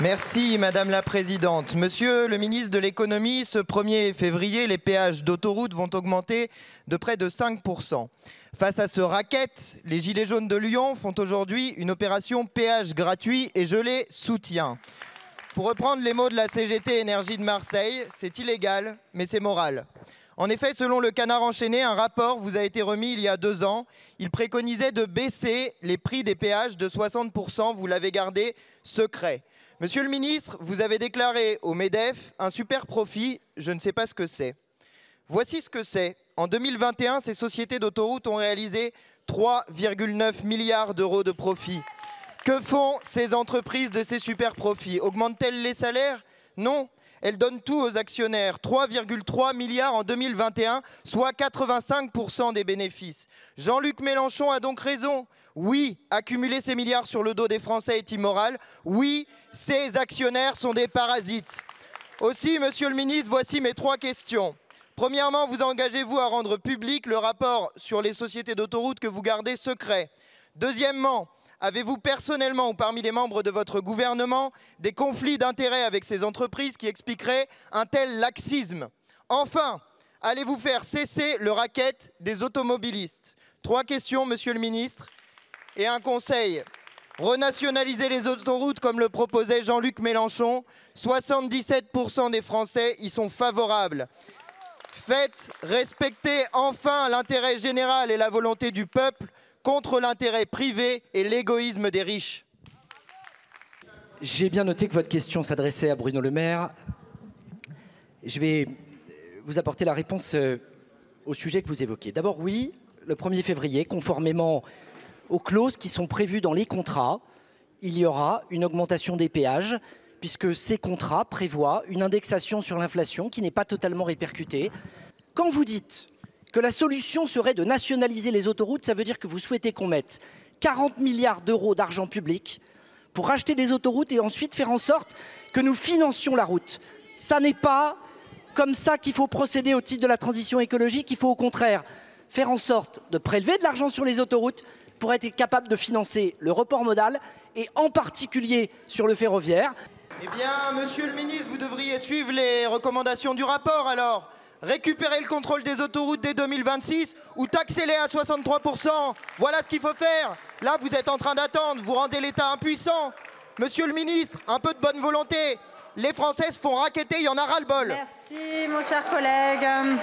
Merci Madame la Présidente. Monsieur le ministre de l'économie, ce 1er février, les péages d'autoroute vont augmenter de près de 5%. Face à ce racket, les Gilets jaunes de Lyon font aujourd'hui une opération péage gratuit et je les soutiens. Pour reprendre les mots de la CGT Énergie de Marseille, c'est illégal, mais c'est moral. En effet, selon le Canard enchaîné, un rapport vous a été remis il y a 2 ans. Il préconisait de baisser les prix des péages de 60%. Vous l'avez gardé secret. Monsieur le ministre, vous avez déclaré au MEDEF un super profit. Je ne sais pas ce que c'est. Voici ce que c'est. En 2021, ces sociétés d'autoroutes ont réalisé 3,9 milliards d'euros de profit. Que font ces entreprises de ces super profits? Augmentent-elles les salaires? Non. Elles donnent tout aux actionnaires. 3,3 milliards en 2021, soit 85% des bénéfices. Jean-Luc Mélenchon a donc raison. Oui, accumuler ces milliards sur le dos des Français est immoral. Oui, ces actionnaires sont des parasites. Aussi, monsieur le ministre, voici mes 3 questions. Premièrement, vous engagez-vous à rendre public le rapport sur les sociétés d'autoroutes que vous gardez secret? Deuxièmement, avez-vous personnellement ou parmi les membres de votre gouvernement des conflits d'intérêts avec ces entreprises qui expliqueraient un tel laxisme? Enfin, allez-vous faire cesser le racket des automobilistes? 3 questions, monsieur le ministre, et un conseil. Renationaliser les autoroutes comme le proposait Jean-Luc Mélenchon. 77% des Français y sont favorables. Faites respecter enfin l'intérêt général et la volonté du peuple contre l'intérêt privé et l'égoïsme des riches. J'ai bien noté que votre question s'adressait à Bruno Le Maire. Je vais vous apporter la réponse au sujet que vous évoquez. D'abord, oui, le 1er février, conformément aux clauses qui sont prévues dans les contrats, il y aura une augmentation des péages, puisque ces contrats prévoient une indexation sur l'inflation qui n'est pas totalement répercutée. Quand vous dites que la solution serait de nationaliser les autoroutes, ça veut dire que vous souhaitez qu'on mette 40 milliards d'euros d'argent public pour racheter des autoroutes et ensuite faire en sorte que nous financions la route. Ça n'est pas comme ça qu'il faut procéder au titre de la transition écologique. Il faut au contraire faire en sorte de prélever de l'argent sur les autoroutes pour être capable de financer le report modal et en particulier sur le ferroviaire. Eh bien, monsieur le ministre, vous devriez suivre les recommandations du rapport alors. Récupérer le contrôle des autoroutes dès 2026 ou taxer-les à 63%. Voilà ce qu'il faut faire. Là, vous êtes en train d'attendre, vous rendez l'État impuissant. Monsieur le ministre, un peu de bonne volonté. Les Français se font racketter, il y en a ras-le-bol. Merci, mon cher collègue.